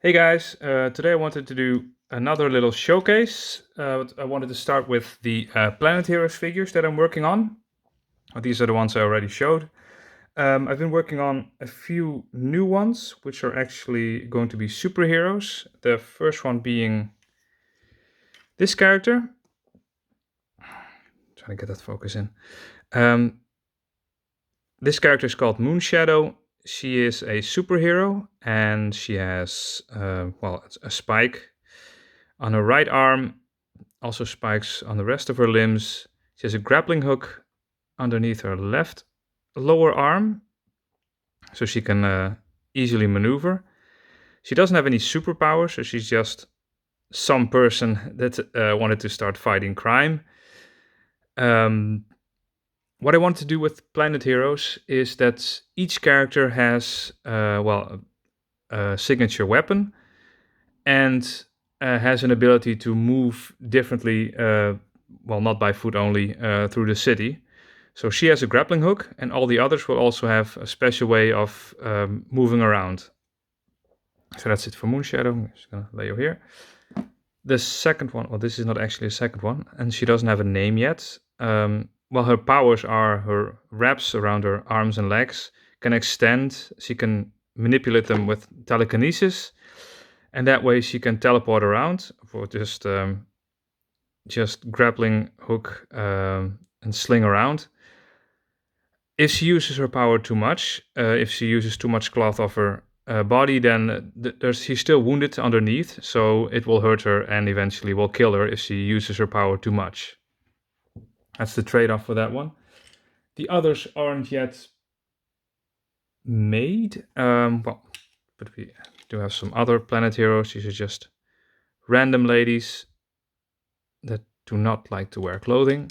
Hey guys, today I wanted to do another little showcase. I wanted to start with the Planet Heroes figures that I'm working on. These are the ones I already showed. I've been working on a few new ones, which are actually going to be superheroes. The first one being this character. Trying to get that focus in. This character is called Moonshadow. She is a superhero and she has, a spike on her right arm, also spikes on the rest of her limbs. She has a grappling hook underneath her left lower arm, so she can easily maneuver. She doesn't have any superpowers, so she's just some person that wanted to start fighting crime. What I want to do with Planet Heroes is that each character has, a signature weapon and has an ability to move differently, not by foot only, through the city. So she has a grappling hook, and all the others will also have a special way of moving around. So that's it for Moonshadow. I'm just gonna lay her here. The second one, well, this is not actually a second one, and she doesn't have a name yet. Her powers are her wraps around her arms and legs can extend. She can manipulate them with telekinesis, and that way she can teleport around for just grappling hook and sling around. If she uses her power too much, if she uses too much cloth off her body, then she's still wounded underneath, so it will hurt her and eventually will kill her if she uses her power too much. That's the trade-off for that one. The others aren't yet made, but we do have some other Planet Heroes. These are just random ladies that do not like to wear clothing.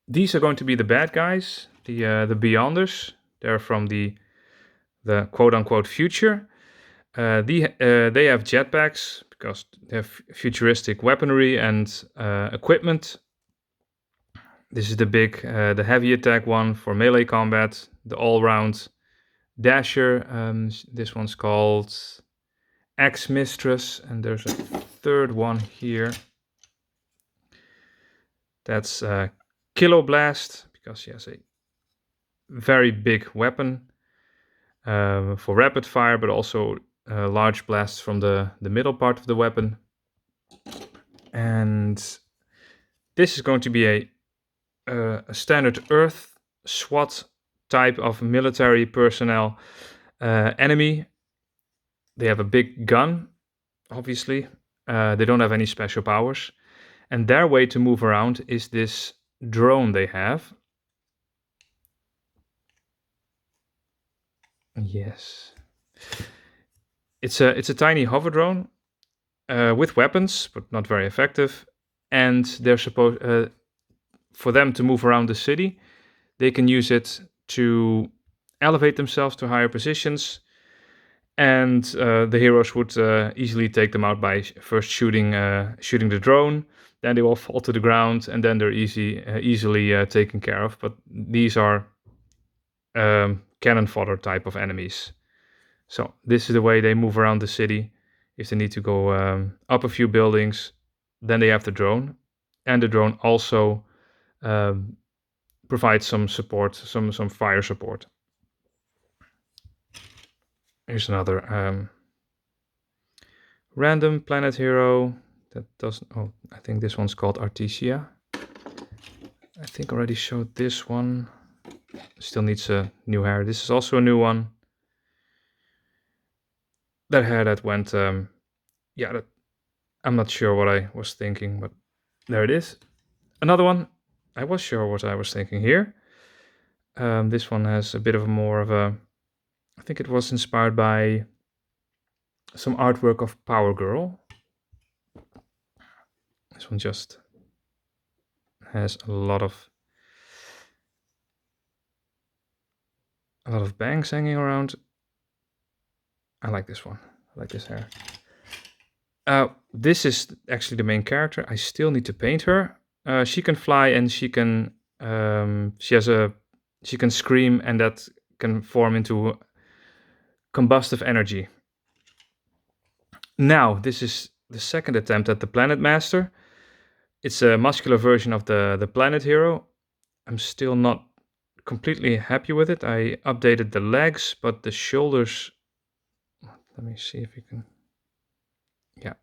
These are going to be the bad guys, the Beyonders. They're from the quote-unquote future. They have jetpacks because they have futuristic weaponry and equipment. This is the heavy attack one for melee combat, the all-round dasher. This one's called Ex-Mistress, and there's a third one here. That's Kilo Blast, because she has a very big weapon for rapid fire, but also large blasts from the middle part of the weapon. And this is going to be a standard Earth SWAT type of military personnel enemy. They have a big gun, obviously. They don't have any special powers. And their way to move around is this drone they have. Yes. It's a tiny hover drone with weapons, but not very effective. And they're supposed for them to move around the city. They can use it to elevate themselves to higher positions, and the heroes would easily take them out by first shooting the drone. Then they will fall to the ground, and then they're easily taken care of. But these are cannon fodder type of enemies. So this is the way they move around the city. If they need to go up a few buildings, then they have the drone, and the drone also provides some support, some fire support. Here's another random planet hero that doesn't. Oh, I think this one's called Artesia. I think I already showed this one. Still needs a new hair. This is also a new one. That hair that went, I'm not sure what I was thinking, but there it is. Another one. I was sure what I was thinking here. This one has a bit of more of a. I think it was inspired by some artwork of Power Girl. This one just has a lot of bangs hanging around. I like this one. I like this hair. This is actually the main character. I still need to paint her. She can fly and she can she can scream, and that can form into combustive energy. Now, this is the second attempt at the Planet Master. It's a muscular version of the Planet Hero. I'm still not completely happy with it. I updated the legs, but the shoulders... Let me see if you can... Yeah.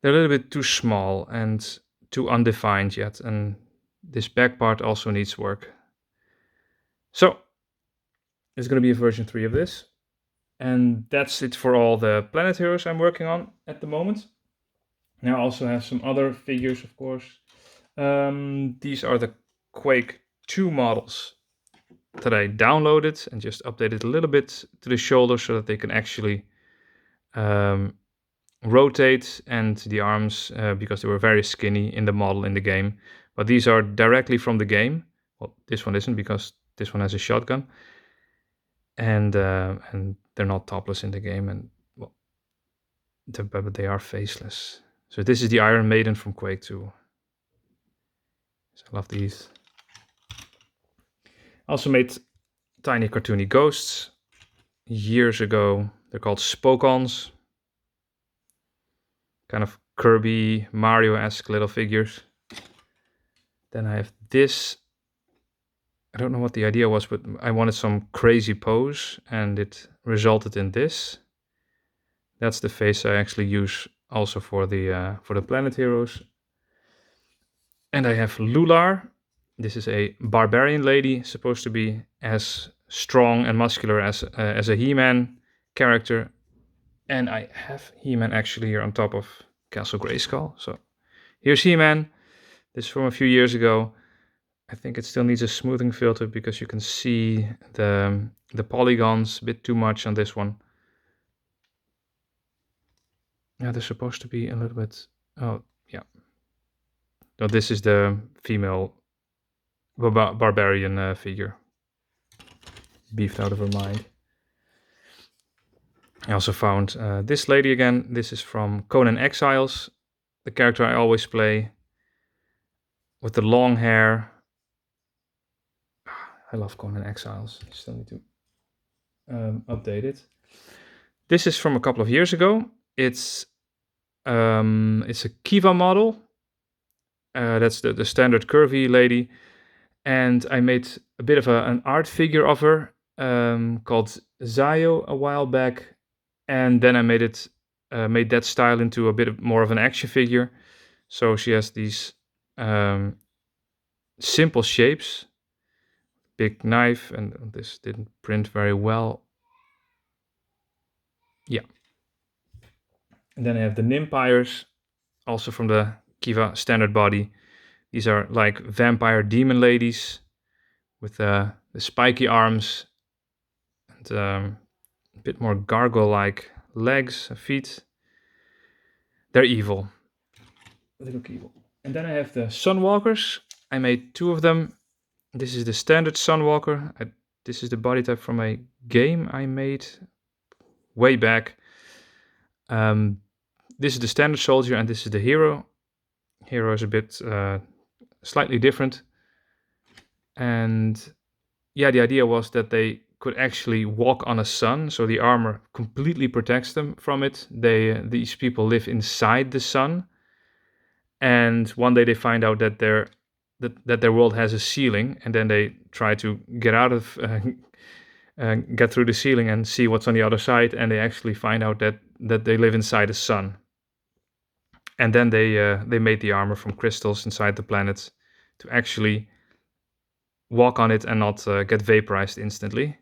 They're a little bit too small and too undefined yet, and this back part also needs work. So, there's going to be a version 3 of this. And that's it for all the Planet Heroes I'm working on at the moment. Now I also have some other figures, of course. These are the Quake 2 models that I downloaded and just updated a little bit to the shoulders so that they can actually rotate, and the arms because they were very skinny in the model in the game. But these are directly from the game. Well, this one isn't because this one has a shotgun. And they're not topless in the game, and well, but they are faceless. So this is the Iron Maiden from Quake 2. So I love these. I also made tiny cartoony ghosts years ago. They're called Spokons. Kind of Kirby, Mario-esque little figures. Then I have this. I don't know what the idea was, but I wanted some crazy pose, and it resulted in this. That's the face I actually use also for the Planet Heroes. And I have Lular. This is a barbarian lady, supposed to be as strong and muscular as a He-Man character. And I have He-Man actually here on top of Castle Grayskull. So here's He-Man. This is from a few years ago. I think it still needs a smoothing filter because you can see the polygons a bit too much on this one. Yeah, they're supposed to be a little bit... Oh, yeah. No, this is the female barbarian figure. Beefed out of her mind. I also found this lady again. This is from Conan Exiles, the character I always play, with the long hair. I love Conan Exiles. Still need to update it. This is from a couple of years ago. It's a Kiva model. That's the standard curvy lady. And I made a bit of an art figure of her called Zayo a while back. And then I made that style into a bit more of an action figure. So she has these simple shapes, big knife, and this didn't print very well. Yeah. And then I have the Nimpires, also from the Kiva standard body. These are like vampire demon ladies with the spiky arms and a bit more gargoyle-like legs, feet. They're evil. They look evil. And then I have the Sunwalkers. I made 2 of them. This is the standard Sunwalker. This is the body type from a game I made way back. This is the standard soldier, and this is the hero. Hero is a bit slightly different. And yeah, the idea was that they could actually walk on a sun, so the armor completely protects them from it. These people live inside the sun, and one day they find out that their world has a ceiling, and then they try to get out of get through the ceiling and see what's on the other side, and they actually find out that they live inside the sun. And then they made the armor from crystals inside the planet to actually walk on it and not get vaporized instantly.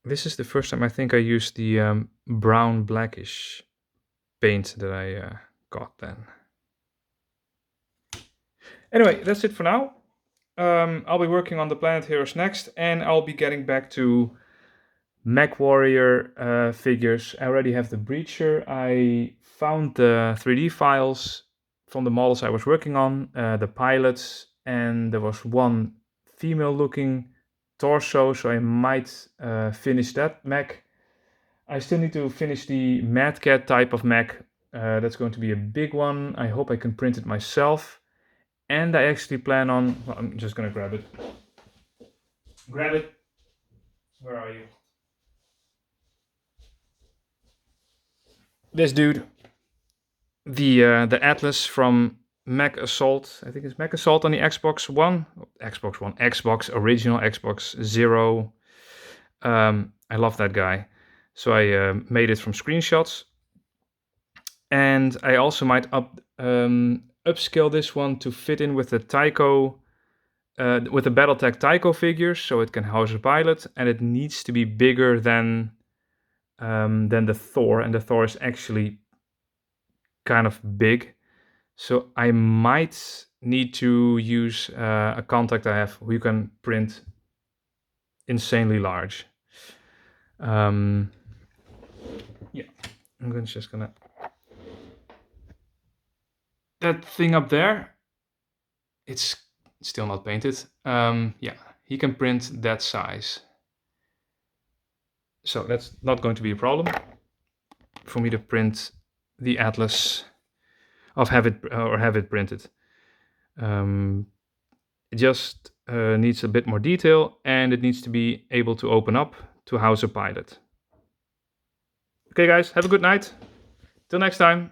This is the first time I think I used the brown blackish paint that I got then. Anyway, that's it for now. I'll be working on the Planet Heroes next, and I'll be getting back to Mech Warrior figures. I already have the Breacher. I found the 3D files from the models I was working on, the pilots, and there was one female-looking torso, so I might finish that mech. I still need to finish the Mad Cat type of mech. That's going to be a big one. I hope I can print it myself. And I actually plan on... Well, I'm just going to grab it. Grab it. Where are you? this dude, the Atlas from Mech Assault. I think it's Mech Assault on the Xbox One, Xbox original, Xbox Zero. I love that guy, so I made it from screenshots, and I also might upscale this one to fit in with the Tycho. With the Battletech Tycho figures, so it can house a pilot, and it needs to be bigger than the Thor, and the Thor is actually kind of big. So I might need to use a contact I have who can print insanely large. Yeah, I'm just gonna... That thing up there, it's still not painted. Yeah, he can print that size. So that's not going to be a problem for me to print the Atlas have it printed. It just needs a bit more detail, and it needs to be able to open up to house a pilot. Okay guys, have a good night. Till next time.